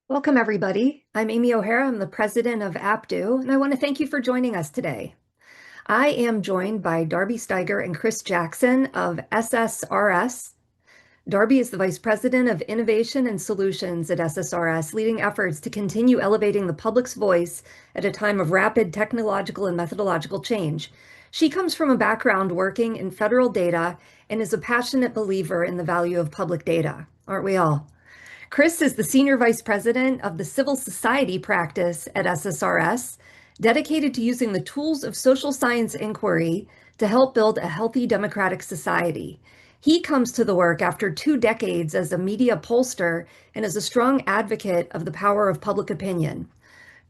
Welcome, everybody. I'm Amy O'Hara. I'm the president of AppDo, and I want to thank you for joining us today. I am joined by Darby Steiger and Chris Jackson of SSRS. Darby is the vice president of innovation and solutions at SSRS, leading efforts to continue elevating the public's voice at a time of rapid technological and methodological change. She comes from a background working in federal data and is a passionate believer in the value of public data. Aren't we all? Chris is the Senior Vice President of the Civil Society practice at SSRS, dedicated to using the tools of social science inquiry to help build a healthy democratic society. He comes to the work after 2 decades as a media pollster and is a strong advocate of the power of public opinion.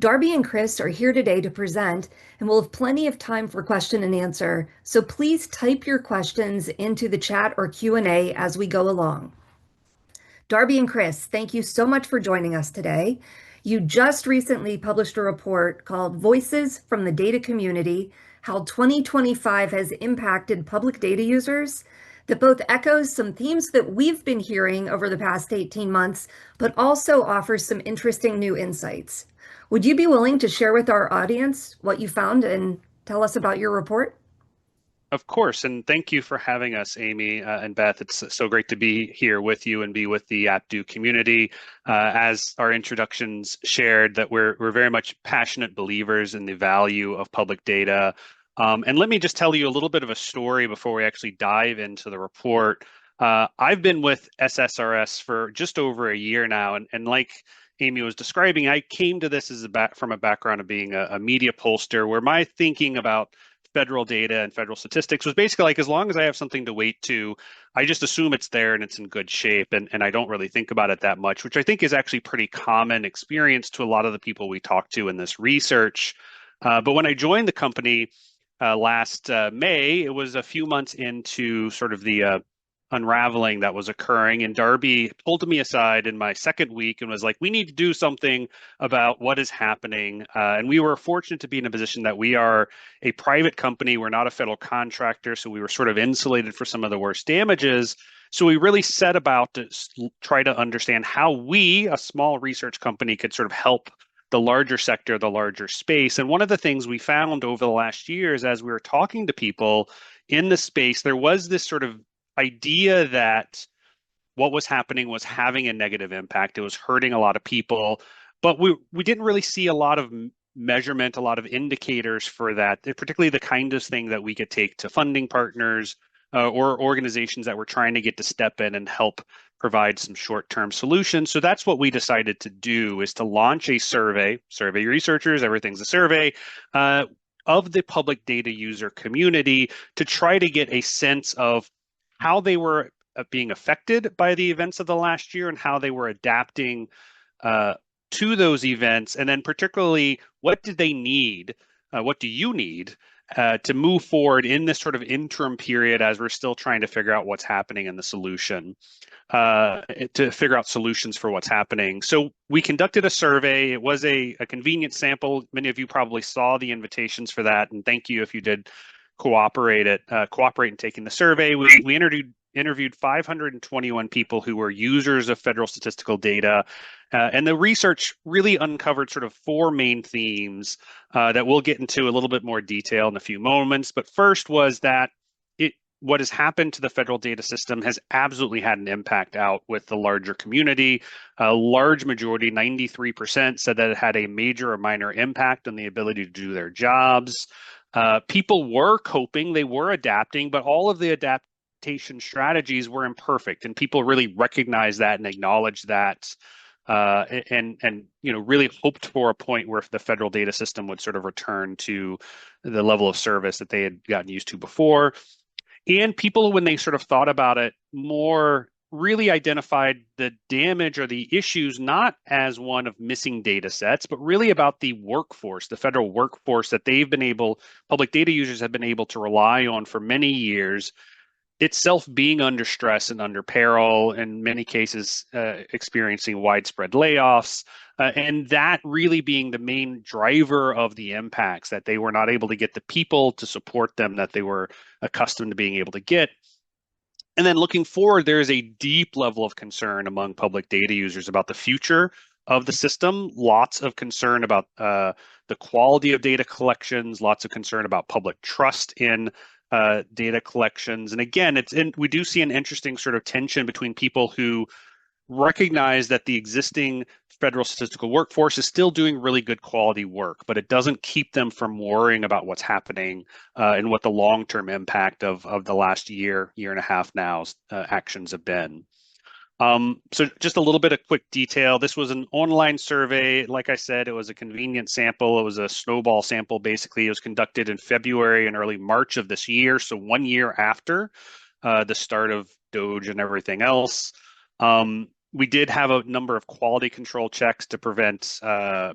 Darby and Chris are here today to present, and we'll have plenty of time for question and answer, so please type your questions into the chat or Q&A as we go along. Darby and Chris, thank you so much for joining us today. You just recently published a report called Voices from the Data Community, How 2025 Has Impacted Public Data Users, that both echoes some themes that we've been hearing over the past 18 months, but also offers some interesting new insights. Would you be willing to share with our audience what you found and tell us about your report? Of course, and thank you for having us, Amy and Beth. It's so great to be here with you and be with the AppDo community. As our introductions shared, that we're very much passionate believers in the value of public data. And let me just tell you a little bit of a story before we actually dive into the report. I've been with SSRS for just over a year now, and like Amy was describing, I came to this from a background of being a media pollster, where my thinking about federal data and federal statistics was basically like, as long as I have something to wait to, I just assume it's there and it's in good shape, and I don't really think about it that much, which I think is actually pretty common experience to a lot of the people we talk to in this research. But when I joined the company last May, it was a few months into sort of the unraveling that was occurring. And Darby pulled me aside in my second week and was like, we need to do something about what is happening. And we were fortunate to be in a position that we are a private company. We're not a federal contractor. So we were sort of insulated for some of the worst damages. So we really set about to try to understand how we, a small research company, could sort of help the larger sector, the larger space. And one of the things we found over the last years, as we were talking to people in the space, there was this sort of idea that what was happening was having a negative impact. It was hurting a lot of people, but we didn't really see a lot of measurement, a lot of indicators for that, particularly the kind of thing that we could take to funding partners or organizations that were trying to get to step in and help provide some short-term solutions. So that's what we decided to do, is to launch a survey researchers, everything's a survey, of the public data user community to try to get a sense of how they were being affected by the events of the last year and how they were adapting to those events. And then particularly, what did they need? What do you need to move forward in this sort of interim period as we're still trying to figure out what's happening in the solution, to figure out solutions for what's happening. So we conducted a survey. It was a convenient sample. Many of you probably saw the invitations for that. And thank you if you did cooperate in taking the survey. We interviewed 521 people who were users of federal statistical data, and the research really uncovered sort of four main themes that we'll get into a little bit more detail in a few moments. But first was that what has happened to the federal data system has absolutely had an impact out with the larger community. A large majority, 93%, said that it had a major or minor impact on the ability to do their jobs. People were coping, they were adapting, but all of the adaptation strategies were imperfect, and people really recognized that and acknowledged that, and really hoped for a point where the federal data system would sort of return to the level of service that they had gotten used to before. And people, when they sort of thought about it more, really identified the damage or the issues not as one of missing data sets, but really about the workforce, the federal workforce that public data users have been able to rely on for many years, itself being under stress and under peril, in many cases experiencing widespread layoffs, and that really being the main driver of the impacts, that they were not able to get the people to support them that they were accustomed to being able to get. And then looking forward, there is a deep level of concern among public data users about the future of the system. Lots of concern about the quality of data collections, lots of concern about public trust in data collections. And again, we do see an interesting sort of tension between people who recognize that the existing federal statistical workforce is still doing really good quality work, but it doesn't keep them from worrying about what's happening and what the long-term impact of the last year and a half now's actions have been. So just a little bit of quick detail. This was an online survey. Like I said, it was a convenient sample. It was a snowball sample, basically. It was conducted in February and early March of this year, so 1 year after the start of Doge and everything else. We did have a number of quality control checks to prevent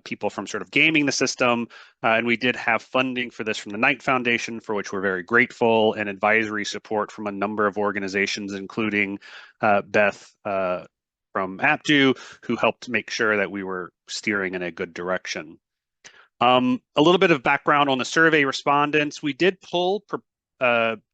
people from sort of gaming the system. And we did have funding for this from the Knight Foundation, for which we're very grateful, and advisory support from a number of organizations, including Beth from AppDo, who helped make sure that we were steering in a good direction. A little bit of background on the survey respondents. We did pull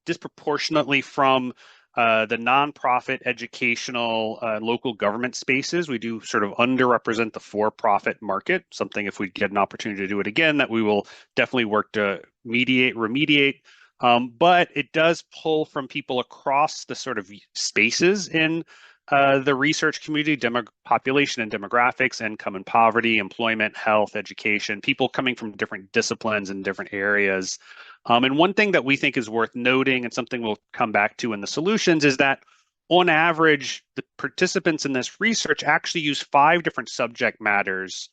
disproportionately from the nonprofit, educational, local government spaces. We do sort of underrepresent the for-profit market, something if we get an opportunity to do it again, that we will definitely work to remediate. But it does pull from people across the sort of spaces in the research community, population and demographics, income and poverty, employment, health, education, people coming from different disciplines and different areas. And one thing that we think is worth noting, and something we'll come back to in the solutions, is that on average, the participants in this research actually use 5 different subject matters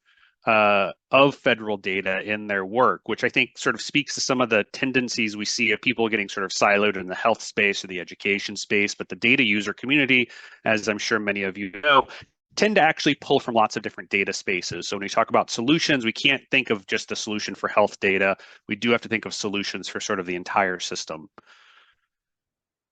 of federal data in their work, which I think sort of speaks to some of the tendencies we see of people getting sort of siloed in the health space or the education space. But the data user community, as I'm sure many of you know, tend to actually pull from lots of different data spaces. So when we talk about solutions, we can't think of just a solution for health data. We do have to think of solutions for sort of the entire system.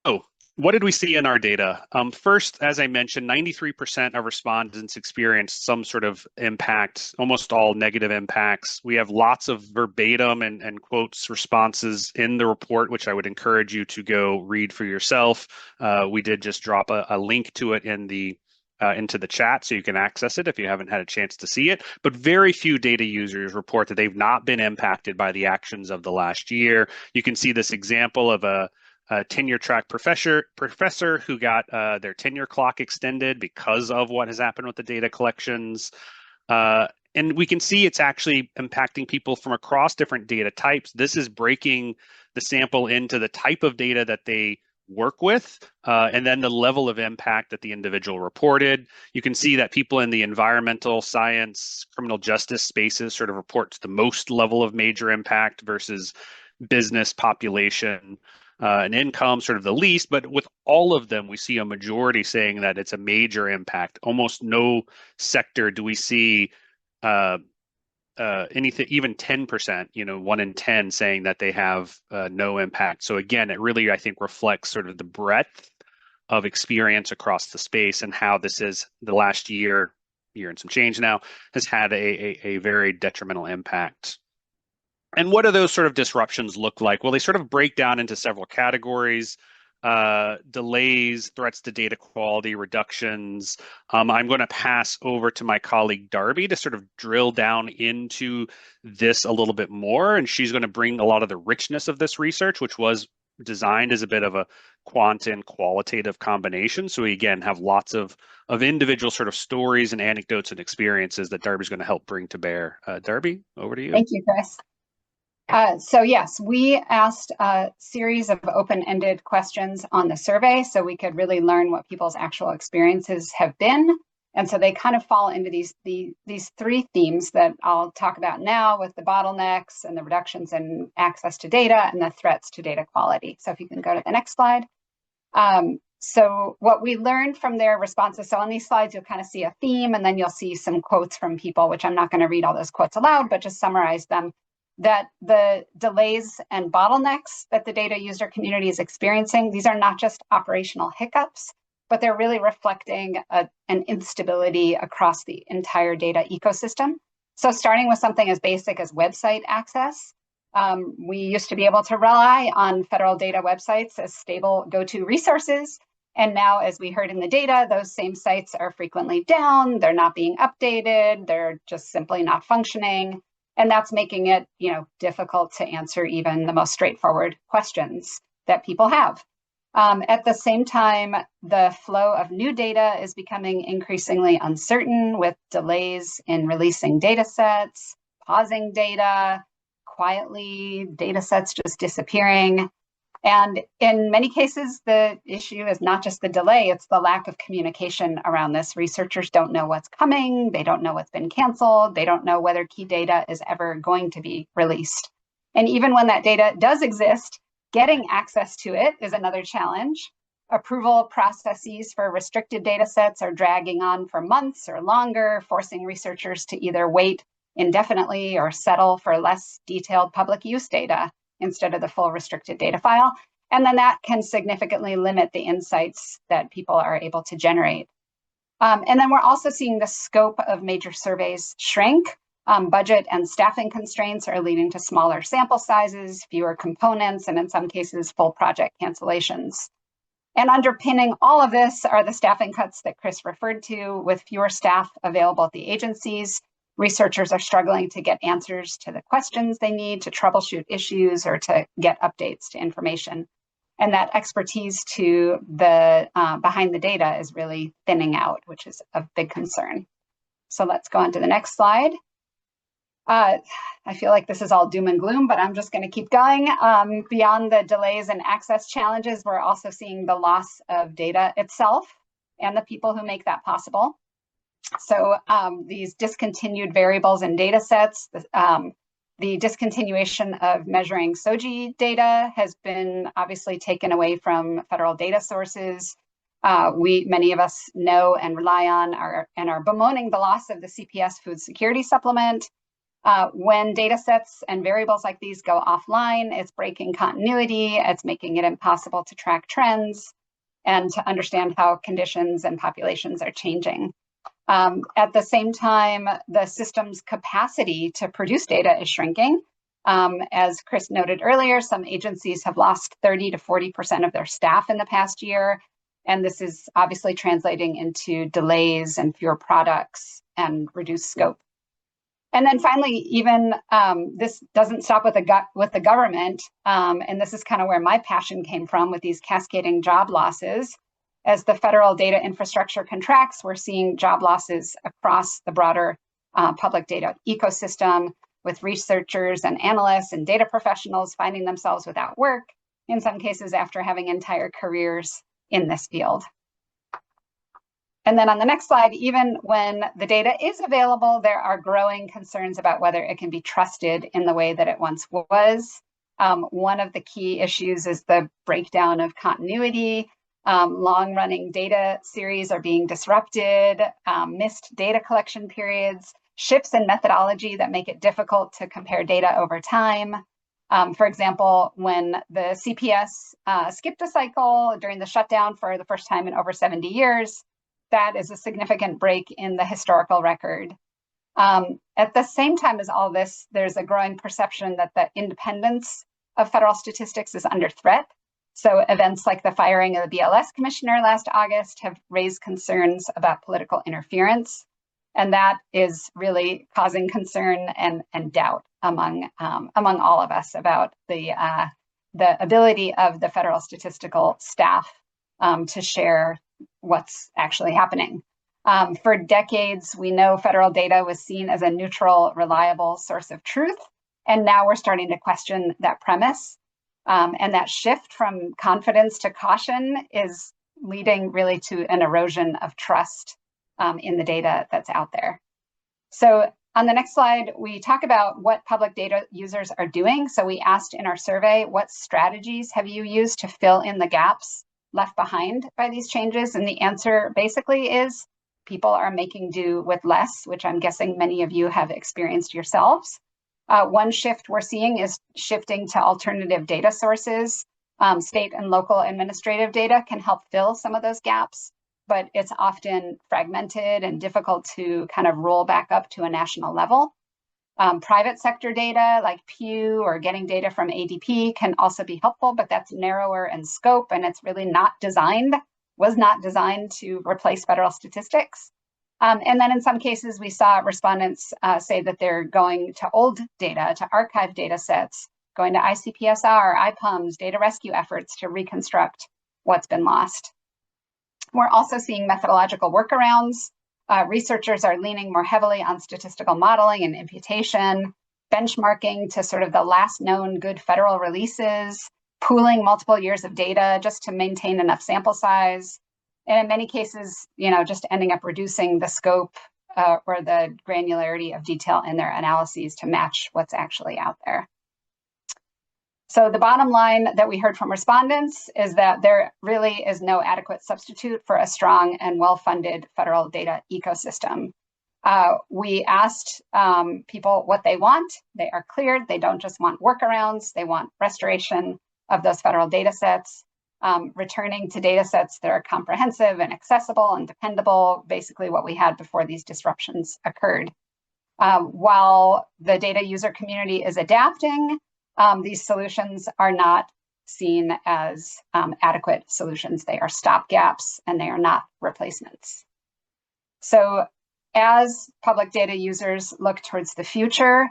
Oh, what did we see in our data? First, as I mentioned, 93% of respondents experienced some sort of impact, almost all negative impacts. We have lots of verbatim and quotes responses in the report, which I would encourage you to go read for yourself. We did just drop a link to it in the into the chat so you can access it if you haven't had a chance to see it. But very few data users report that they've not been impacted by the actions of the last year. You can see this example of a tenure track professor who got their tenure clock extended because of what has happened with the data collections. And we can see it's actually impacting people from across different data types. This is breaking the sample into the type of data that they work with, and then the level of impact that the individual reported. You can see that people in the environmental science, criminal justice spaces sort of report to the most level of major impact versus business, population, and income sort of the least. But with all of them, we see a majority saying that it's a major impact. Almost no sector do we see anything, even 10%, 1 in 10 saying that they have no impact. So again, it really, I think, reflects sort of the breadth of experience across the space and how this is the last year and some change now has had a very detrimental impact. And what do those sort of disruptions look like? Well, they sort of break down into several categories. Delays, threats to data quality, reductions. I'm going to pass over to my colleague Darby to sort of drill down into this a little bit more, and she's going to bring a lot of the richness of this research, which was designed as a bit of a quant and qualitative combination. So we again have lots of individual sort of stories and anecdotes and experiences that Darby's going to help bring to bear. Darby, over to you. Thank you, Chris. So yes, we asked a series of open-ended questions on the survey so we could really learn what people's actual experiences have been. And so they kind of fall into these 3 themes that I'll talk about now, with the bottlenecks and the reductions in access to data and the threats to data quality. So if you can go to the next slide. So what we learned from their responses, so on these slides, you'll kind of see a theme, and then you'll see some quotes from people, which I'm not going to read all those quotes aloud, but just summarize them. That the delays and bottlenecks that the data user community is experiencing, these are not just operational hiccups, but they're really reflecting an instability across the entire data ecosystem. So starting with something as basic as website access, we used to be able to rely on federal data websites as stable go-to resources. And now, as we heard in the data, those same sites are frequently down, they're not being updated, they're just simply not functioning. And that's making it, difficult to answer even the most straightforward questions that people have. At the same time, the flow of new data is becoming increasingly uncertain, with delays in releasing data sets, pausing data, quietly data sets just disappearing. And in many cases, the issue is not just the delay, it's the lack of communication around this. Researchers don't know what's coming, they don't know what's been canceled, they don't know whether key data is ever going to be released. And even when that data does exist, getting access to it is another challenge. Approval processes for restricted data sets are dragging on for months or longer, forcing researchers to either wait indefinitely or settle for less detailed public use data instead of the full restricted data file. And then that can significantly limit the insights that people are able to generate. And then we're also seeing the scope of major surveys shrink. Budget and staffing constraints are leading to smaller sample sizes, fewer components, and in some cases, full project cancellations. And underpinning all of this are the staffing cuts that Chris referred to. With fewer staff available at the agencies, researchers are struggling to get answers to the questions they need to troubleshoot issues or to get updates to information. And that expertise to the behind the data is really thinning out, which is a big concern. So let's go on to the next slide. I feel like this is all doom and gloom, but I'm just going to keep going. Beyond the delays and access challenges, we're also seeing the loss of data itself and the people who make that possible. So these discontinued variables and data sets, the discontinuation of measuring SOGI data has been obviously taken away from federal data sources. Many of us know and rely on and are bemoaning the loss of the CPS food security supplement. When data sets and variables like these go offline, it's breaking continuity, it's making it impossible to track trends and to understand how conditions and populations are changing. At the same time, the system's capacity to produce data is shrinking. As Chris noted earlier, some agencies have lost 30 to 40% of their staff in the past year, and this is obviously translating into delays and fewer products and reduced scope. And then finally, even this doesn't stop with the government, and this is kind of where my passion came from with these cascading job losses. As the federal data infrastructure contracts, we're seeing job losses across the broader public data ecosystem, with researchers and analysts and data professionals finding themselves without work, in some cases after having entire careers in this field. And then on the next slide, even when the data is available, there are growing concerns about whether it can be trusted in the way that it once was. One of the key issues is the breakdown of continuity. Long-running data series are being disrupted, missed data collection periods, shifts in methodology that make it difficult to compare data over time. For example, when the CPS skipped a cycle during the shutdown for the first time in over 70 years, that is a significant break in the historical record. At the same time as all this, there's a growing perception that the independence of federal statistics is under threat. So events like the firing of the BLS commissioner last August have raised concerns about political interference. And that is really causing concern and doubt among all of us about the ability of the federal statistical staff to share what's actually happening. For decades, we know federal data was seen as a neutral, reliable source of truth. And now we're starting to question that premise. And that shift from confidence to caution is leading really to an erosion of trust in the data that's out there. So on the next slide, we talk about what public data users are doing. So we asked in our survey, what strategies have you used to fill in the gaps left behind by these changes? And the answer basically is people are making do with less, which I'm guessing many of you have experienced yourselves. One shift we're seeing is shifting to alternative data sources. State and local administrative data can help fill some of those gaps, but it's often fragmented and difficult to kind of roll back up to a national level. Private sector data like Pew or getting data from ADP can also be helpful, but that's narrower in scope and it's really not designed was not designed to replace federal statistics. And then in some cases, we saw respondents say that they're going to old data, to archive data sets, going to ICPSR, IPUMS, data rescue efforts to reconstruct what's been lost. We're also seeing methodological workarounds. Researchers are leaning more heavily on statistical modeling and imputation, benchmarking to sort of the last known good federal releases, pooling multiple years of data just to maintain enough sample size. And in many cases, just ending up reducing the scope or the granularity of detail in their analyses to match what's actually out there. So the bottom line that we heard from respondents is that there really is no adequate substitute for a strong and well-funded federal data ecosystem. We asked people what they want. They are clear. They don't just want workarounds. They want restoration of those federal data sets, returning to data sets that are comprehensive and accessible and dependable, basically what we had before these disruptions occurred. While the data user community is adapting, these solutions are not seen as adequate solutions. They are stopgaps and they are not replacements. So as public data users look towards the future,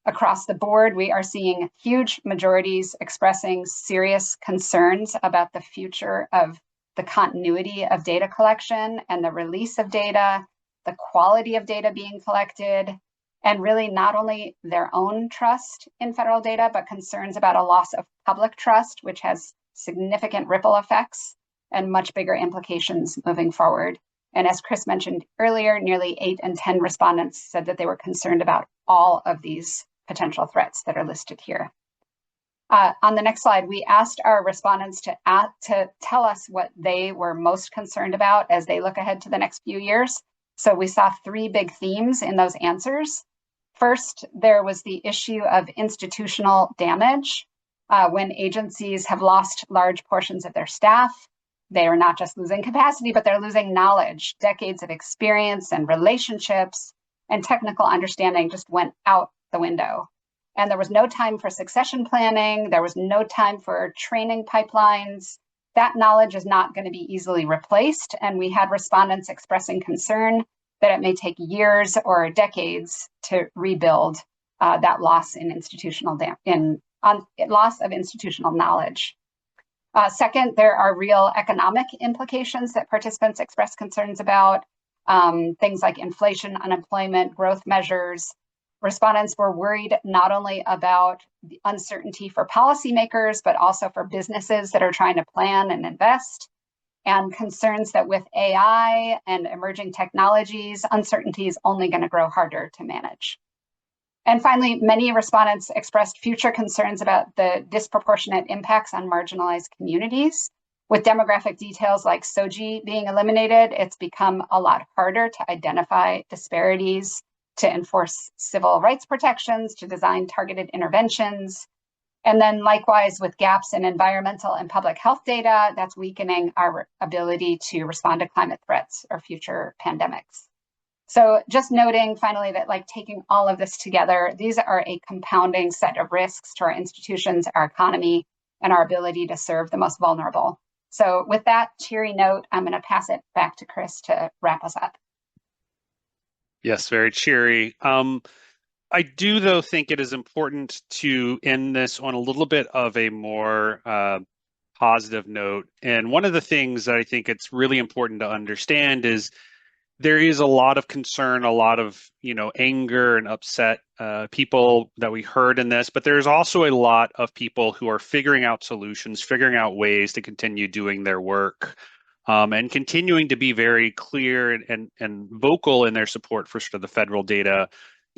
across the board, we are seeing huge majorities expressing serious concerns about the future of the continuity of data collection and the release of data, the quality of data being collected, and really not only their own trust in federal data, but concerns about a loss of public trust, which has significant ripple effects and much bigger implications moving forward. And as Chris mentioned earlier, nearly 8 in 10 respondents said that they were concerned about all of these potential threats that are listed here. On the next slide, we asked our respondents to tell us what they were most concerned about as they look ahead to the next few years. So we saw 3 big themes in those answers. First, there was the issue of institutional damage. When agencies have lost large portions of their staff, they are not just losing capacity, but they're losing knowledge. Decades of experience and relationships and technical understanding just went out the window. And there was no time for succession planning. There was no time for training pipelines. That knowledge is not going to be easily replaced. And we had respondents expressing concern that it may take years or decades to rebuild that loss in institutional loss of institutional knowledge. Second, there are real economic implications that participants express concerns about, things like inflation, unemployment, growth measures. Respondents were worried not only about the uncertainty for policymakers, but also for businesses that are trying to plan and invest, and concerns that with AI and emerging technologies, uncertainty is only going to grow harder to manage. And finally, many respondents expressed future concerns about the disproportionate impacts on marginalized communities. With demographic details like SOGI being eliminated, it's become a lot harder to identify disparities, to enforce civil rights protections, to design targeted interventions. And then likewise with gaps in environmental and public health data, that's weakening our ability to respond to climate threats or future pandemics. So just noting finally that taking all of this together, these are a compounding set of risks to our institutions, our economy, and our ability to serve the most vulnerable. So with that cheery note, I'm going to pass it back to Chris to wrap us up. Yes, very cheery. I do, though, think it is important to end this on a little bit of a more positive note. And one of the things that I think it's really important to understand is there is a lot of concern, a lot of anger and upset people that we heard in this, but there's also a lot of people who are figuring out solutions, figuring out ways to continue doing their work, and continuing to be very clear and vocal in their support for sort of the federal data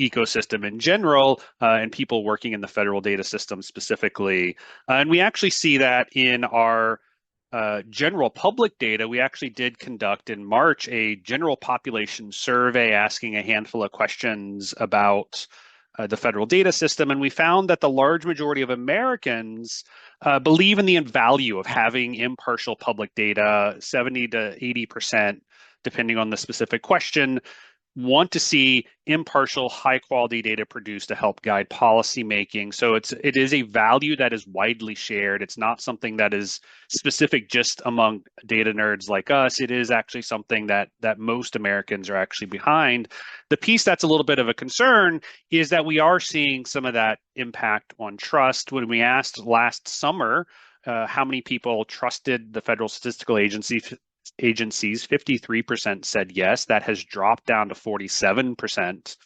ecosystem in general, and people working in the federal data system specifically. And we actually see that in our general public data. We actually did conduct in March a general population survey asking a handful of questions about the federal data system, and we found that the large majority of Americans believe in the value of having impartial public data. 70 to 80%, depending on the specific question, want to see impartial, high quality data produced to help guide policy making. So it is a value that is widely shared. It's not something that is specific just among data nerds like us. It is actually something that most Americans are actually behind. The piece that's a little bit of a concern is that we are seeing some of that impact on trust. When we asked last summer how many people trusted the federal statistical agencies, 53% said yes. That has dropped down to 47%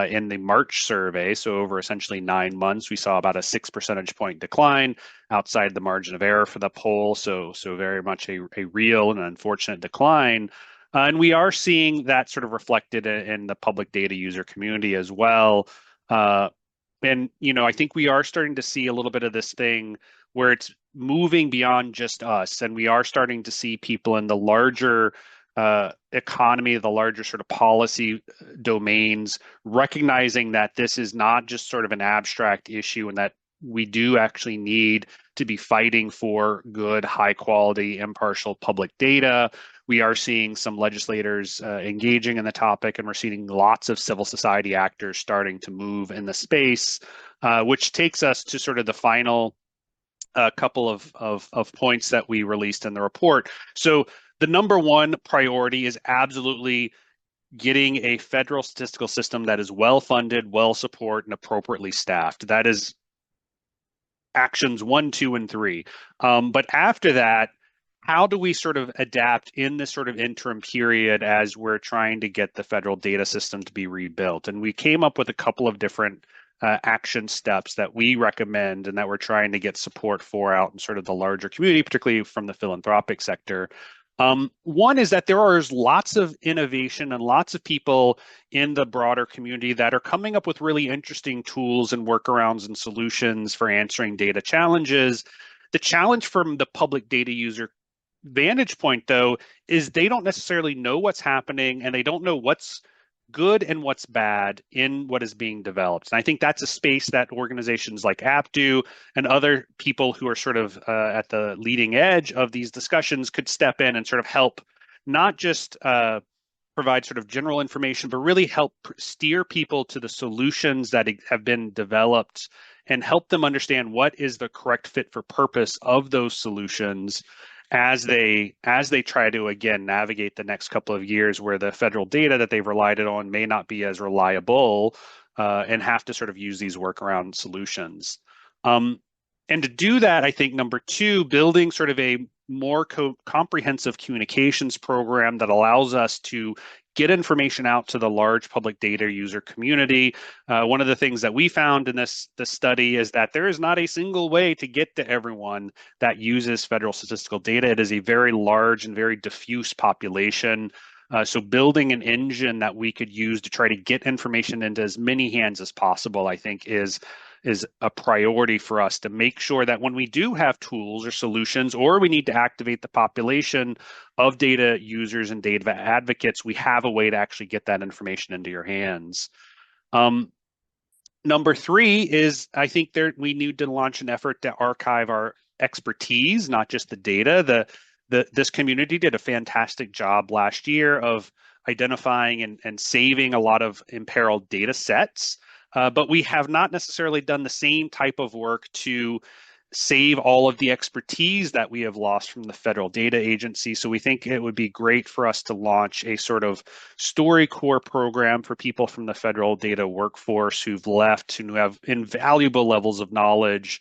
in the March survey. So over essentially 9 months, we saw about a 6 percentage point decline outside the margin of error for the poll. So very much a real and unfortunate decline. And we are seeing that sort of reflected in the public data user community as well. And I think we are starting to see a little bit of this thing where it's moving beyond just us, and we are starting to see people in the larger economy, the larger sort of policy domains, recognizing that this is not just sort of an abstract issue and that we do actually need to be fighting for good, high quality, impartial public data. We are seeing some legislators engaging in the topic, and we're seeing lots of civil society actors starting to move in the space, which takes us to sort of the final couple of points that we released in the report. So the number one priority is absolutely getting a federal statistical system that is well funded, well supported, and appropriately staffed. That is actions 1, 2, and 3. But after that, how do we sort of adapt in this sort of interim period as we're trying to get the federal data system to be rebuilt? And we came up with a couple of different action steps that we recommend and that we're trying to get support for out in sort of the larger community, particularly from the philanthropic sector. One is that there are lots of innovation and lots of people in the broader community that are coming up with really interesting tools and workarounds and solutions for answering data challenges. The challenge from the public data user vantage point, though, is they don't necessarily know what's happening and they don't know what's good and what's bad in what is being developed. And I think that's a space that organizations like AppDo and other people who are sort of at the leading edge of these discussions could step in and sort of help not just provide sort of general information, but really help steer people to the solutions that have been developed and help them understand what is the correct fit for purpose of those solutions as they try to, again, navigate the next couple of years where the federal data that they've relied on may not be as reliable and have to sort of use these workaround solutions. And to do that, I think number two, building sort of a more comprehensive communications program that allows us to get information out to the large public data user community. One of the things that we found in this study is that there is not a single way to get to everyone that uses federal statistical data. It is a very large and very diffuse population. So building an engine that we could use to try to get information into as many hands as possible, I think is a priority for us to make sure that when we do have tools or solutions, or we need to activate the population of data users and data advocates, we have a way to actually get that information into your hands. Number three is, I think we need to launch an effort to archive our expertise, not just the data. This community did a fantastic job last year of identifying and saving a lot of imperiled data sets. But we have not necessarily done the same type of work to save all of the expertise that we have lost from the federal data agency. So we think it would be great for us to launch a sort of StoryCorps program for people from the federal data workforce who've left, who have invaluable levels of knowledge,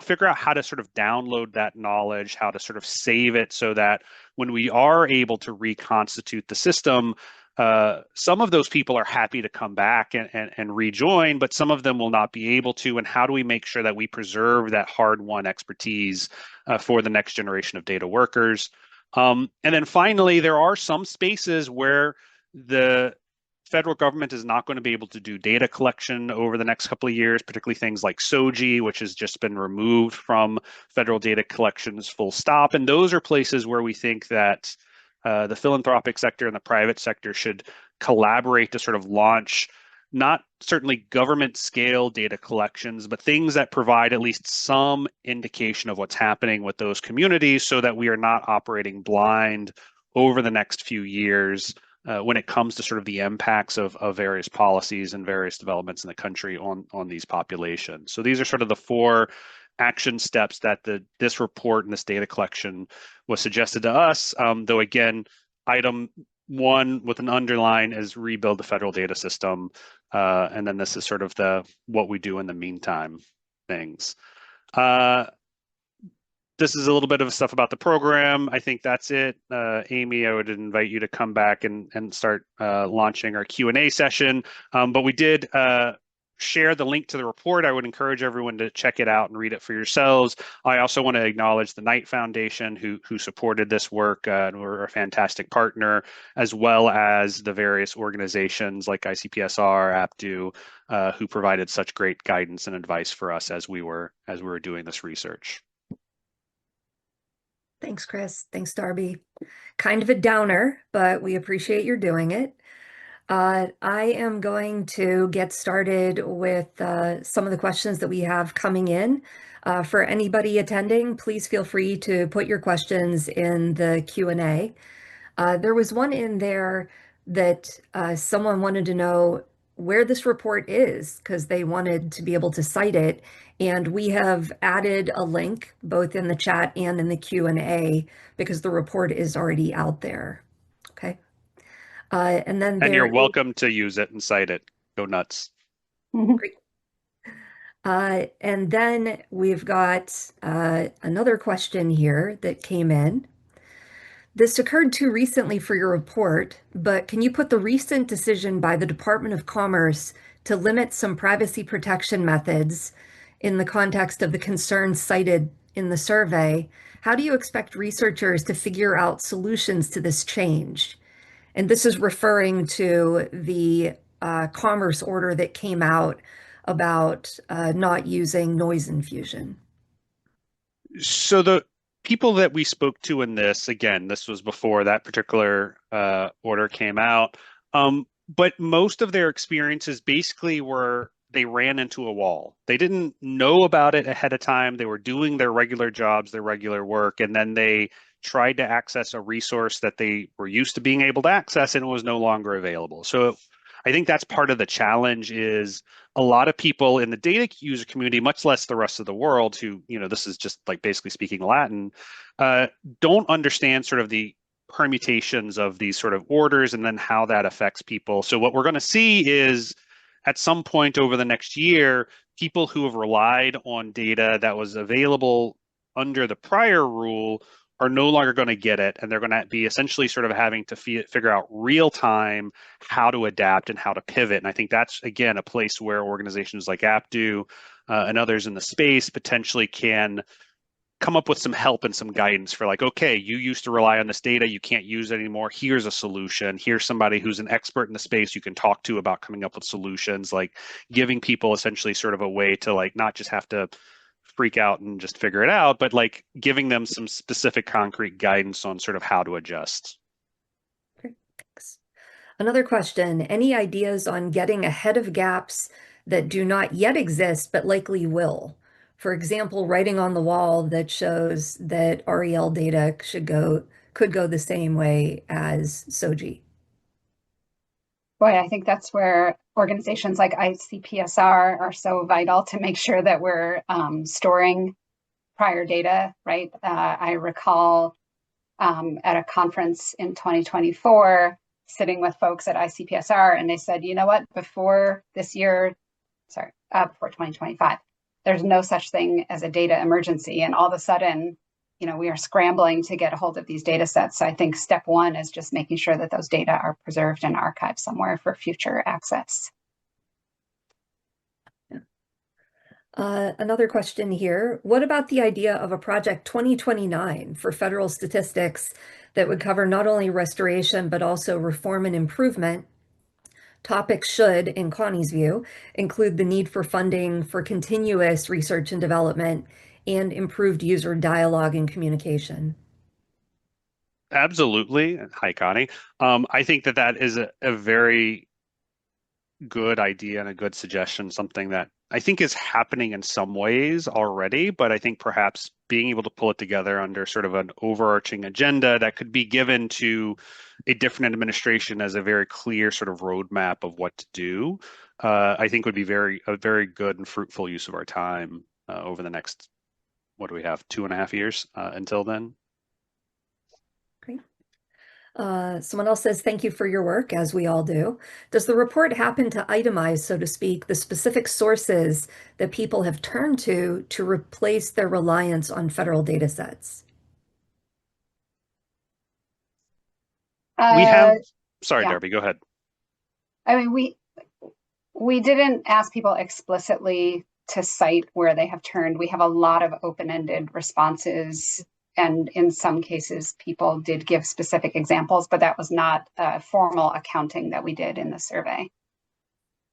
figure out how to sort of download that knowledge, how to sort of save it so that when we are able to reconstitute the system, some of those people are happy to come back and rejoin, but some of them will not be able to. And how do we make sure that we preserve that hard-won expertise for the next generation of data workers? And then finally, there are some spaces where the federal government is not going to be able to do data collection over the next couple of years, particularly things like SOGI, which has just been removed from federal data collections full stop. And those are places where we think that the philanthropic sector and the private sector should collaborate to sort of launch not certainly government scale data collections, but things that provide at least some indication of what's happening with those communities so that we are not operating blind over the next few years when it comes to sort of the impacts of various policies and various developments in the country on these populations. So these are sort of the four action steps that this report and this data collection was suggested to us. Though again, item one with an underline is rebuild the federal data system, and then this is sort of the what we do in the meantime things. This is a little bit of stuff about the program. I think that's it. Amy, I would invite you to come back and start launching our Q&A session. But we did share the link to the report. I would encourage everyone to check it out and read it for yourselves. I also want to acknowledge the Knight Foundation who supported this work and were a fantastic partner, as well as the various organizations like ICPSR, APDU, who provided such great guidance and advice for us as we were doing this research. Thanks, Chris. Thanks, Darby. Kind of a downer, but we appreciate your doing it. I am going to get started with some of the questions that we have coming in. For anybody attending, please feel free to put your questions in the Q&A. There was one in there that someone wanted to know where this report is because they wanted to be able to cite it. And we have added a link both in the chat and in the Q&A because the report is already out there. Okay. And then And you're welcome to use it and cite it. Go nuts. Great. And then we've got another question here that came in. This occurred too recently for your report, but can you put the recent decision by the Department of Commerce to limit some privacy protection methods in the context of the concerns cited in the survey? How do you expect researchers to figure out solutions to this change? And this is referring to the commerce order that came out about not using noise infusion. So the people that we spoke to in this, again, this was before that particular order came out, but most of their experiences basically were they ran into a wall. They didn't know about it ahead of time. They were doing their regular jobs, their regular work, and then they tried to access a resource that they were used to being able to access and it was no longer available. So I think that's part of the challenge is a lot of people in the data user community, much less the rest of the world who, this is just like basically speaking Latin, don't understand sort of the permutations of these sort of orders and then how that affects people. So what we're going to see is at some point over the next year, people who have relied on data that was available under the prior rule are no longer going to get it. And they're going to be essentially sort of having to figure out real time how to adapt and how to pivot. And I think that's, again, a place where organizations like AppDo and others in the space potentially can come up with some help and some guidance for like, okay, you used to rely on this data, you can't use it anymore. Here's a solution. Here's somebody who's an expert in the space you can talk to about coming up with solutions, like giving people essentially sort of a way to like not just have to freak out and just figure it out, but like giving them some specific concrete guidance on sort of how to adjust. Okay, thanks. Another question, any ideas on getting ahead of gaps that do not yet exist but likely will? For example, writing on the wall that shows that REL data could go the same way as SOGI. Boy, I think that's where organizations like ICPSR are so vital to make sure that we're storing prior data, right? I recall at a conference in 2024, sitting with folks at ICPSR, and they said, you know what, before 2025, there's no such thing as a data emergency. And all of a sudden, we are scrambling to get a hold of these data sets. So I think step one is just making sure that those data are preserved and archived somewhere for future access. Another question here. What about the idea of a project 2029 for federal statistics that would cover not only restoration, but also reform and improvement? Topics should, in Connie's view, include the need for funding for continuous research and development and improved user dialogue and communication. Absolutely. Hi, Connie. I think that is a very good idea and a good suggestion, something that I think is happening in some ways already, but I think perhaps being able to pull it together under sort of an overarching agenda that could be given to a different administration as a very clear sort of roadmap of what to do, I think would be a very good and fruitful use of our time over the next, what do we have, 2.5 years until then. Great. Someone else says, thank you for your work, as we all do. Does the report happen to itemize, so to speak, the specific sources that people have turned to replace their reliance on federal data sets? We have, Uh, sorry, yeah, Darby, go ahead. I mean, we didn't ask people explicitly to cite where they have turned. We have a lot of open-ended responses, and in some cases, people did give specific examples, but that was not a formal accounting that we did in the survey.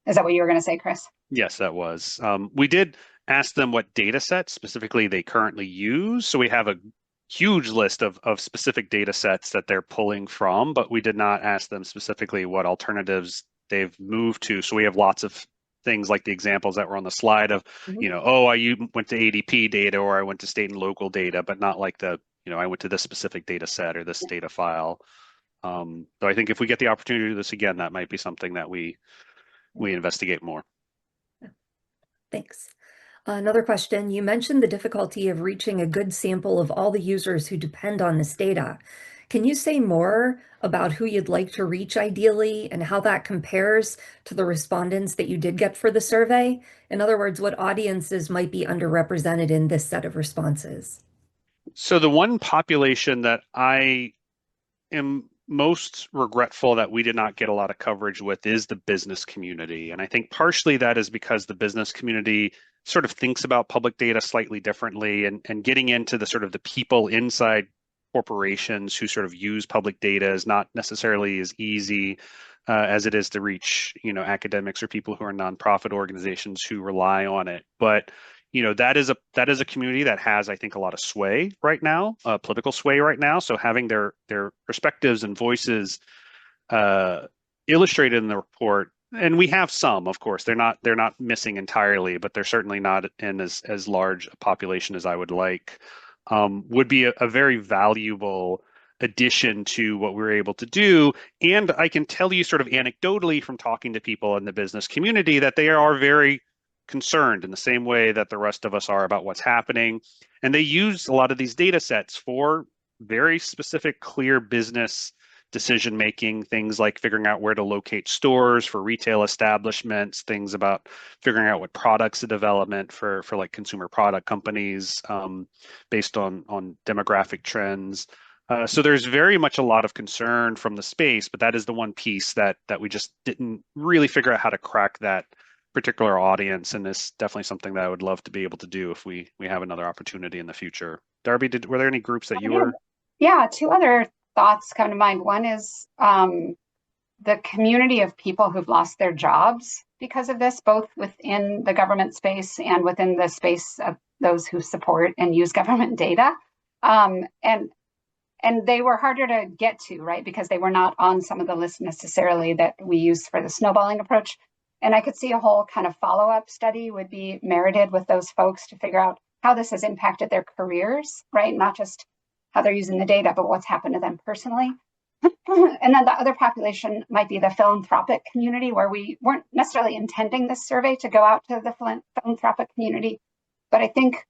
Is that what you were going to say, Chris? Yes, that was. We did ask them what data sets specifically they currently use. So we have a huge list of specific data sets that they're pulling from, but we did not ask them specifically what alternatives they've moved to. So we have lots of things like the examples that were on the slide of, Mhm. oh, went to ADP data or I went to state and local data, but not like I went to this specific data set or this data file. So I think if we get the opportunity to do this again, that might be something that we investigate more. Thanks. Another question. You mentioned the difficulty of reaching a good sample of all the users who depend on this data. Can you say more about who you'd like to reach ideally and how that compares to the respondents that you did get for the survey? In other words, what audiences might be underrepresented in this set of responses? So the one population that I am most regretful that we did not get a lot of coverage with is the business community. And I think partially that is because the business community sort of thinks about public data slightly differently and getting into the sort of the people inside corporations who sort of use public data is not necessarily as easy as it is to reach, academics or people who are nonprofit organizations who rely on it. But that is a community that has, I think, a lot of sway right now, political sway right now. So having their perspectives and voices uh, illustrated in the report, and we have some, of course, they're not missing entirely, but they're certainly not in as large a population as I would like. Would be a very valuable addition to what we were able to do. And I can tell you sort of anecdotally from talking to people in the business community that they are very concerned in the same way that the rest of us are about what's happening. And they use a lot of these data sets for very specific, clear business decision making, things like figuring out where to locate stores for retail establishments, things about figuring out what products to development for like consumer product companies based on demographic trends. So there's very much a lot of concern from the space, but that is the one piece that we just didn't really figure out how to crack that particular audience, and it's definitely something that I would love to be able to do if we have another opportunity in the future. Darby, were there any groups that you Yeah. were? Yeah, two other thoughts come to mind. One is the community of people who've lost their jobs because of this, both within the government space and within the space of those who support and use government data. Um, and and they were harder to get to, right? Because they were not on some of the lists necessarily that we use for the snowballing approach. And I could see a whole kind of follow-up study would be merited with those folks to figure out how this has impacted their careers, right? Not just how they're using the data, but what's happened to them personally. And then the other population might be the philanthropic community, where we weren't necessarily intending this survey to go out to the philanthropic community. But I think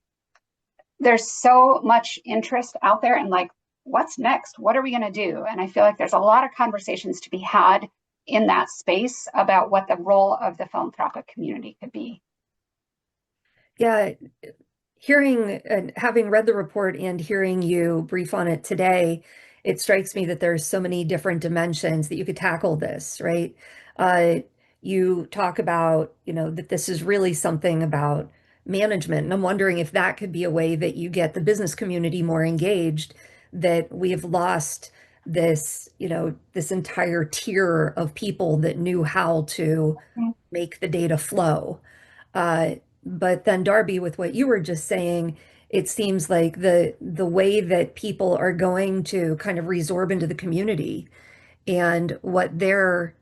there's so much interest out there and like, what's next? What are we going to do? And I feel like there's a lot of conversations to be had in that space about what the role of the philanthropic community could be. Yeah, hearing and having read the report and hearing you brief on it today, it strikes me that there's so many different dimensions that you could tackle this, right? Uh, you talk about, that this is really something about management. And I'm wondering if that could be a way that you get the business community more engaged, that we have lost this entire tier of people that knew how to make the data flow. Uh, but then Darby, with what you were just saying, it seems like the way that people are going to kind of resorb into the community and what their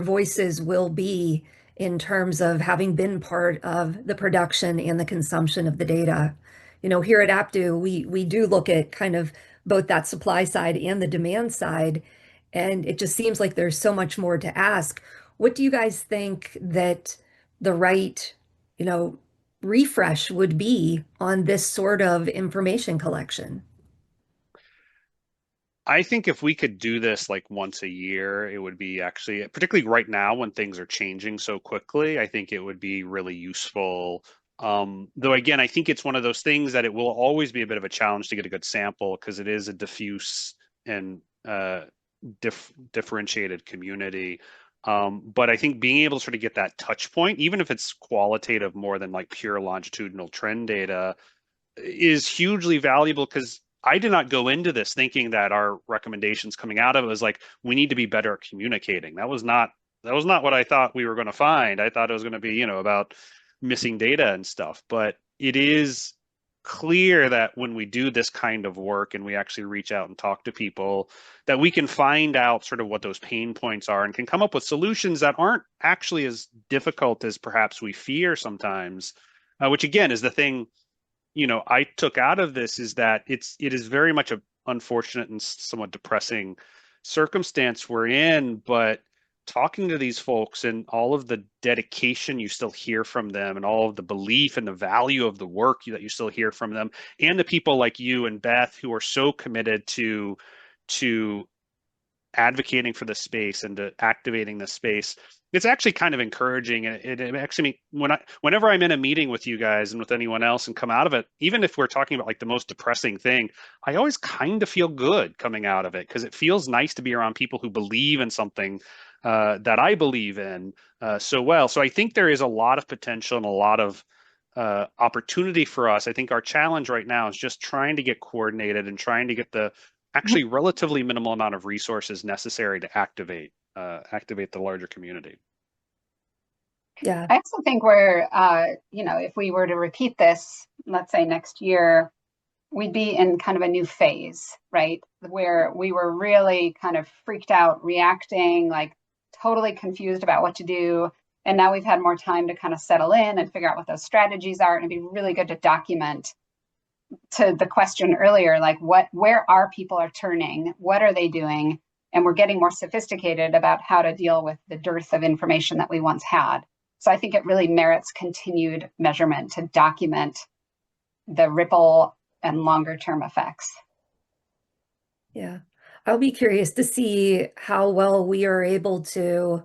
voices will be in terms of having been part of the production and the consumption of the data. Here at Aptu, we do look at kind of both that supply side and the demand side, and it just seems like there's so much more to ask. What do you guys think that the right, you know, refresh would be on this sort of information collection? I think if we could do this like once a year, it would be actually, particularly right now when things are changing so quickly, I think it would be really useful. Though again, I think it's one of those things that it will always be a bit of a challenge to get a good sample because it is a diffuse and differentiated community. But I think being able to sort of get that touch point, even if it's qualitative more than like pure longitudinal trend data, is hugely valuable because I did not go into this thinking that our recommendations coming out of it was like we need to be better at communicating. That was not what I thought we were going to find. I thought it was going to be, about missing data and stuff. But it is clear that when we do this kind of work and we actually reach out and talk to people, that we can find out sort of what those pain points are and can come up with solutions that aren't actually as difficult as perhaps we fear sometimes, which again is the thing I took out of this is that it is very much a unfortunate and somewhat depressing circumstance we're in, but talking to these folks and all of the dedication you still hear from them and all of the belief and the value of the work that you still hear from them and the people like you and Beth who are so committed to advocating for the space and to activating the space, it's actually kind of encouraging. And it actually, whenever I'm in a meeting with you guys and with anyone else and come out of it, even if we're talking about like the most depressing thing, I always kind of feel good coming out of it because it feels nice to be around people who believe in something that I believe in so well. So I think there is a lot of potential and a lot of opportunity for us. I think our challenge right now is just trying to get coordinated and trying to get the actually relatively minimal amount of resources necessary to activate the larger community. Yeah. I also think if we were to repeat this, let's say next year, we'd be in kind of a new phase, right? Where we were really kind of freaked out, reacting, like totally confused about what to do. And now we've had more time to kind of settle in and figure out what those strategies are. And it'd be really good to document, to the question earlier, like where are people are turning? What are they doing? And we're getting more sophisticated about how to deal with the dearth of information that we once had. So I think it really merits continued measurement to document the ripple and longer term effects. Yeah. I'll be curious to see how well we are able to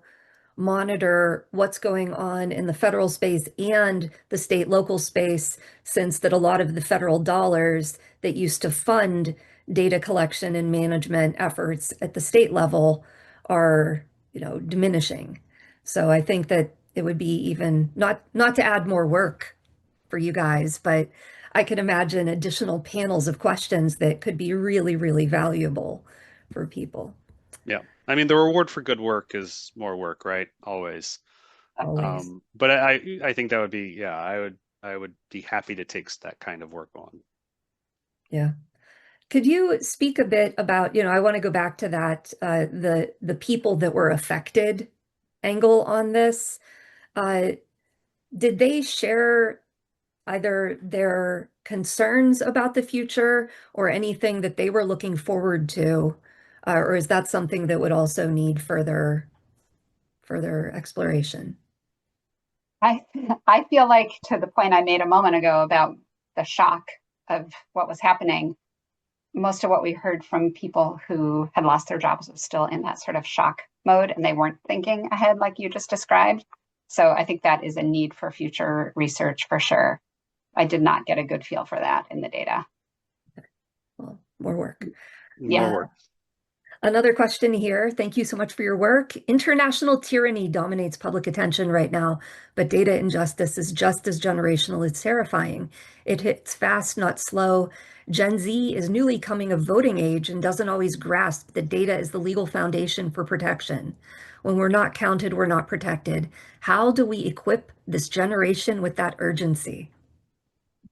monitor what's going on in the federal space and the state local space, since that a lot of the federal dollars that used to fund data collection and management efforts at the state level are, diminishing. So I think that it would be even not to add more work for you guys, but I can imagine additional panels of questions that could be really, really valuable for people. Yeah. I mean, the reward for good work is more work, right? Always. Always. But I think that would be, yeah, I would be happy to take that kind of work on. Yeah. Could you speak a bit about, I want to go back to that, the people that were affected angle on this. Uh, did they share either their concerns about the future or anything that they were looking forward to? Or is that something that would also need further exploration? I I feel like, to the point I made a moment ago about the shock of what was happening, most of what we heard from people who had lost their jobs was still in that sort of shock mode and they weren't thinking ahead like you just described. So I think that is a need for future research for sure. I did not get a good feel for that in the data. Well, more work. More Yeah. work. Another question here. Thank you so much for your work. International tyranny dominates public attention right now, but data injustice is just as generational as terrifying. It hits fast, not slow. Gen Z is newly coming of voting age and doesn't always grasp that data is the legal foundation for protection. When we're not counted, we're not protected. How do we equip this generation with that urgency?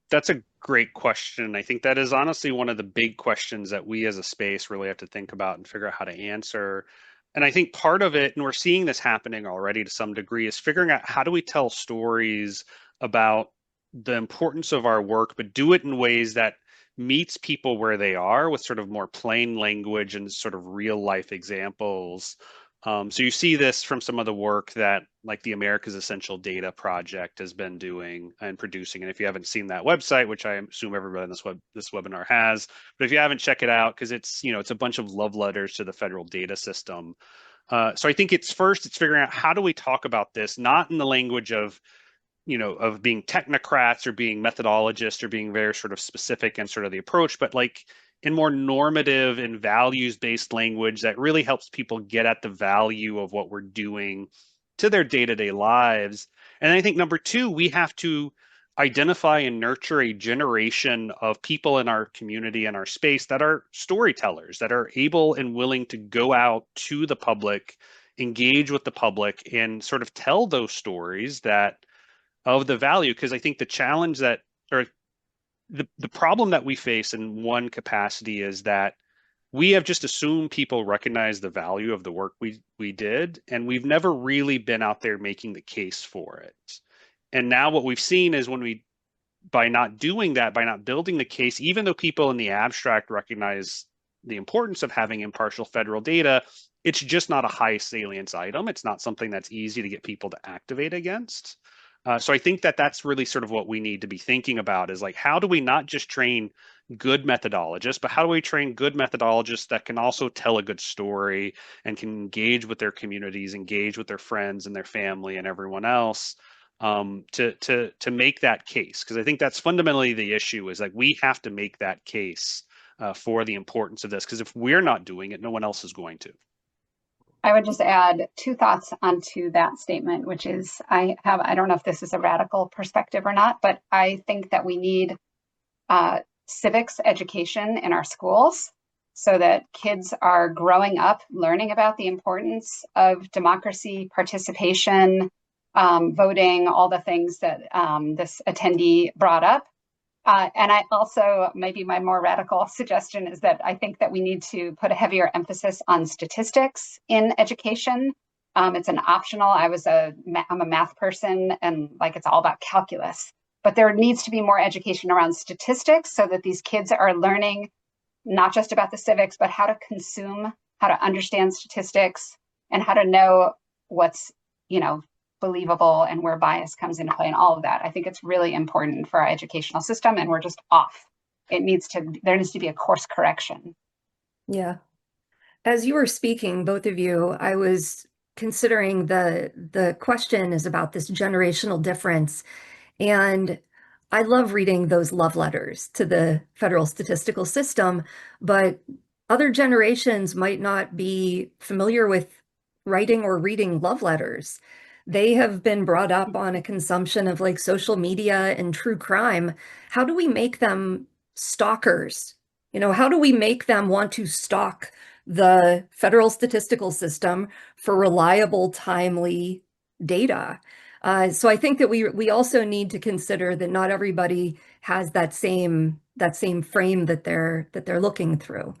That's a great question. I think that is honestly one of the big questions that we as a space really have to think about and figure out how to answer. And I think part of it, and we're seeing this happening already to some degree, is figuring out how do we tell stories about the importance of our work, but do it in ways that meets people where they are with sort of more plain language and sort of real life examples. So you see this from some of the work that like the America's Essential Data Project has been doing and producing. And if you haven't seen that website, which I assume everybody on this webinar has, but if you haven't, check it out because it's a bunch of love letters to the federal data system. So I think it's figuring out how do we talk about this, not in the language of being technocrats or being methodologists or being very sort of specific and sort of the approach, but like in more normative and values-based language that really helps people get at the value of what we're doing to their day-to-day lives. And I think number two, we have to identify and nurture a generation of people in our community and our space that are storytellers, that are able and willing to go out to the public, engage with the public, and sort of tell those stories that of the value. Because I think the challenge that, or the problem that we face in one capacity is that we have just assumed people recognize the value of the work we did, and we've never really been out there making the case for it. And now what we've seen is by not doing that, by not building the case, even though people in the abstract recognize the importance of having impartial federal data, it's just not a high salience item. It's not something that's easy to get people to activate against. So I think that that's really sort of what we need to be thinking about is like, how do we not just train good methodologists, but how do we train good methodologists that can also tell a good story and can engage with their communities, engage with their friends and their family and everyone else to make that case? Because I think that's fundamentally the issue is like we have to make that case for the importance of this. Because if we're not doing it, no one else is going to. I would just add two thoughts onto that statement, which is I don't know if this is a radical perspective or not, but I think that we need civics education in our schools so that kids are growing up learning about the importance of democracy, participation, voting, all the things that this attendee brought up. And I also, maybe my more radical suggestion is that I think that we need to put a heavier emphasis on statistics in education. It's an optional. I'm a math person and like it's all about calculus, but there needs to be more education around statistics so that these kids are learning not just about the civics, but how to consume, how to understand statistics and how to know what's, believable and where bias comes into play and all of that. I think it's really important for our educational system and we're just off. There needs to be a course correction. Yeah. As you were speaking, both of you, I was considering the question is about this generational difference. And I love reading those love letters to the federal statistical system, but other generations might not be familiar with writing or reading love letters. They have been brought up on a consumption of like social media and true crime. How do we make them stalkers? How do we make them want to stalk the federal statistical system for reliable, timely data? So I think that we also need to consider that not everybody has that same frame that they're looking through.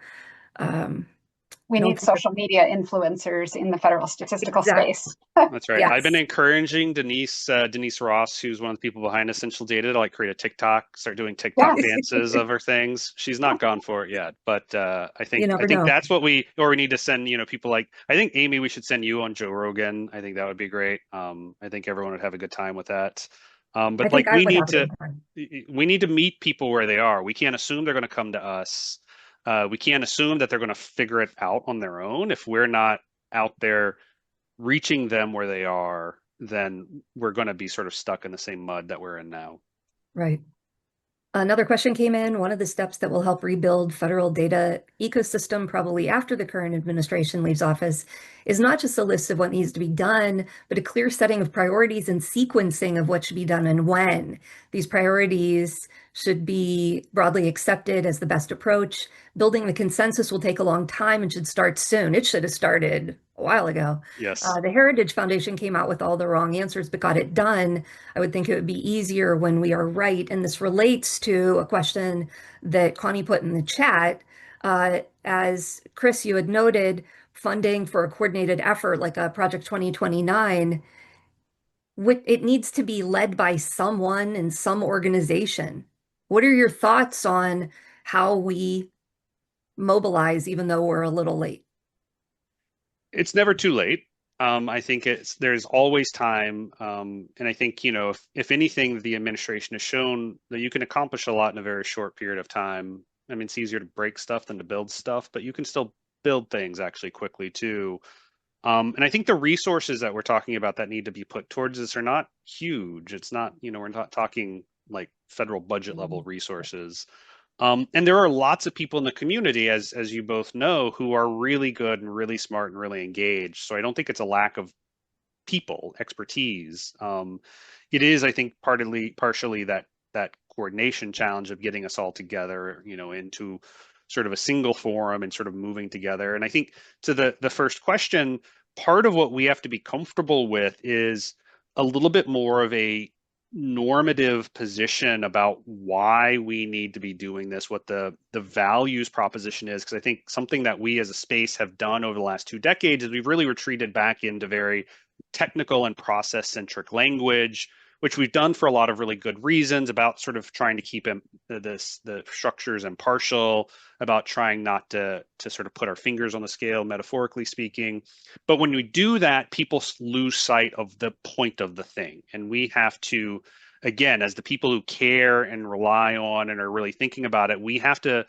We need social media influencers in the federal statistical space. That's right. Yes. I've been encouraging Denise Ross, who's one of the people behind Essential Data, to like create a TikTok, start doing TikTok dances of her things. She's not gone for it yet, but I think that's what we need to send. People like I think Amy, we should send you on Joe Rogan. I think that would be great. I think everyone would have a good time with that. But like we need to meet people where they are. We can't assume they're going to come to us. We can't assume that they're going to figure it out on their own. If we're not out there reaching them where they are, then we're going to be sort of stuck in the same mud that we're in now. Right. Another question came in. One of the steps that will help rebuild federal data ecosystem probably after the current administration leaves office is not just a list of what needs to be done, but a clear setting of priorities and sequencing of what should be done and when. These priorities should be broadly accepted as the best approach. Building the consensus will take a long time and should start soon. It should have started a while ago. Yes. The Heritage Foundation came out with all the wrong answers, but got it done. I would think it would be easier when we are right. And this relates to a question that Connie put in the chat. As Chris, you had noted, funding for a coordinated effort like a Project 2029, it needs to be led by someone in some organization. What are your thoughts on how we mobilize even though we're a little late? It's never too late. I think there's always time, and I think if anything, the administration has shown that you can accomplish a lot in a very short period of time. I mean, it's easier to break stuff than to build stuff, but you can still build things actually quickly too. And I think the resources that we're talking about that need to be put towards this are not huge. It's not, we're not talking like federal budget level resources. And there are lots of people in the community, as you both know, who are really good and really smart and really engaged. So I don't think it's a lack of people expertise. It is, I think, partially that coordination challenge of getting us all together, into sort of a single forum and sort of moving together. And I think to the first question, part of what we have to be comfortable with is a little bit more of a normative position about why we need to be doing this, what the values proposition is. Because I think something that we as a space have done over the last 2 decades is we've really retreated back into very technical and process centric language, which we've done for a lot of really good reasons, about sort of trying to keep the structures impartial, about trying not to sort of put our fingers on the scale, metaphorically speaking. But when we do that, people lose sight of the point of the thing. And we have to, again, as the people who care and rely on and are really thinking about it, we have to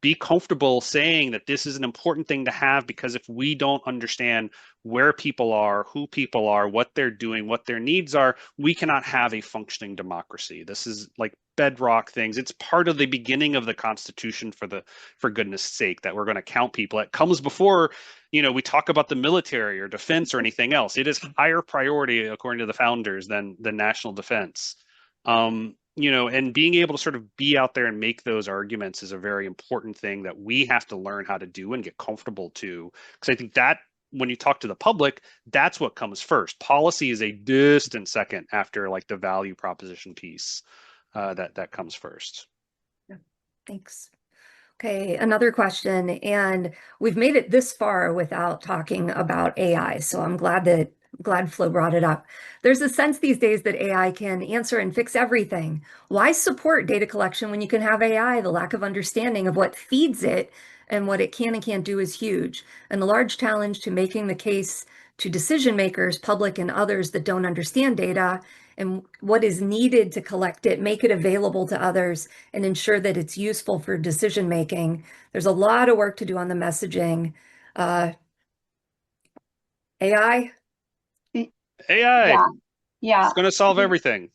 be comfortable saying that this is an important thing to have, because if we don't understand where people are, who people are, what they're doing, what their needs are, we cannot have a functioning democracy. This is like bedrock things. It's part of the beginning of the Constitution, for goodness sake, that we're going to count people. It comes before, we talk about the military or defense or anything else. It is higher priority, according to the founders, than national defense. And being able to sort of be out there and make those arguments is a very important thing that we have to learn how to do and get comfortable to. Because I think that when you talk to the public, that's what comes first. Policy is a distant second after like the value proposition piece, that comes first. Yeah. Thanks. Okay, another question, and we've made it this far without talking about AI, so I'm glad Flo brought it up. There's a sense these days that AI can answer and fix everything. Why support data collection when you can have AI? The lack of understanding of what feeds it and what it can and can't do is huge. And the large challenge to making the case to decision makers, public and others that don't understand data, and what is needed to collect it, make it available to others, and ensure that it's useful for decision making. There's a lot of work to do on the messaging. AI? AI, Yeah, yeah. it's going to solve everything.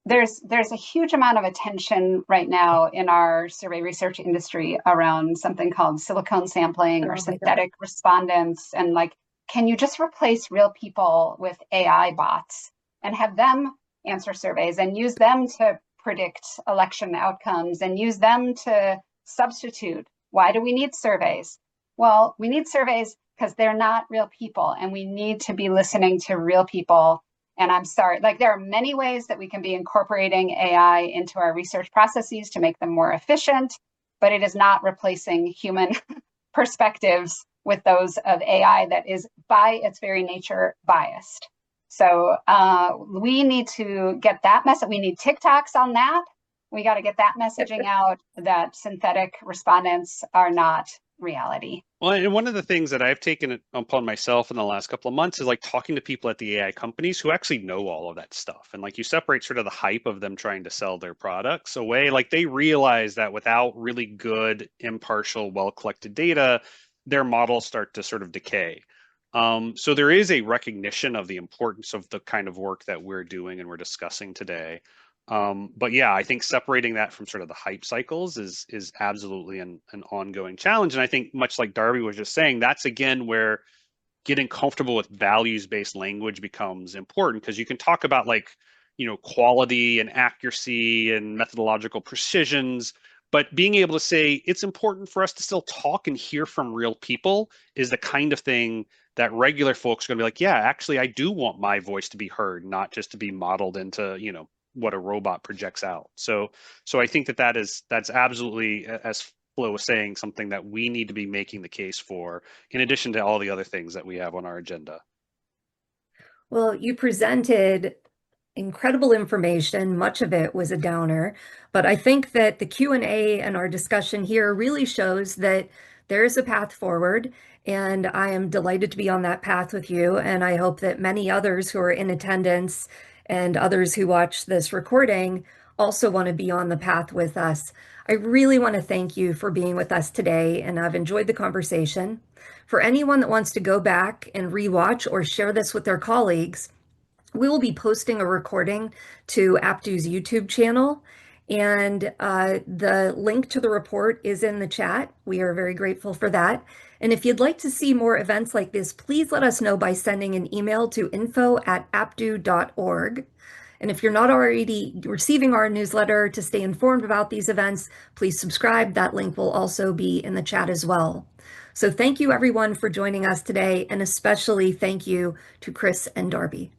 There's a huge amount of attention right now in our survey research industry around something called silicone sampling or synthetic respondents. And like, can you just replace real people with AI bots and have them answer surveys and use them to predict election outcomes and use them to substitute? Why do we need surveys? Well, we need surveys because they're not real people, and we need to be listening to real people. And I'm sorry, like there are many ways that we can be incorporating AI into our research processes to make them more efficient, but it is not replacing human perspectives with those of AI that is by its very nature biased. So we need to get that message. We need TikToks on that. We got to get that messaging out that synthetic respondents are not reality. Well, and one of the things that I've taken it upon myself in the last couple of months is like talking to people at the AI companies who actually know all of that stuff. And like you separate sort of the hype of them trying to sell their products away, like they realize that without really good, impartial, well-collected data, their models start to sort of decay. So there is a recognition of the importance of the kind of work that we're doing and we're discussing today. But yeah, I think separating that from sort of the hype cycles is absolutely an ongoing challenge. And I think much like Darby was just saying, that's again where getting comfortable with values-based language becomes important, because you can talk about like, quality and accuracy and methodological precisions, but being able to say it's important for us to still talk and hear from real people is the kind of thing that regular folks are going to be like, yeah, actually, I do want my voice to be heard, not just to be modeled into, what a robot projects out. So I think that's absolutely, as Flo was saying, something that we need to be making the case for, in addition to all the other things that we have on our agenda. Well, you presented incredible information. Much of it was a downer, but I think that the Q&A and our discussion here really shows that there is a path forward, and I am delighted to be on that path with you. And I hope that many others who are in attendance and others who watch this recording also want to be on the path with us. I really want to thank you for being with us today, and I've enjoyed the conversation. For anyone that wants to go back and rewatch or share this with their colleagues, we will be posting a recording to Aptu's YouTube channel, and the link to the report is in the chat. We are very grateful for that. And if you'd like to see more events like this, please let us know by sending an email to info@aptu.org. And if you're not already receiving our newsletter to stay informed about these events, please subscribe. That link will also be in the chat as well. So thank you everyone for joining us today, and especially thank you to Chris and Darby.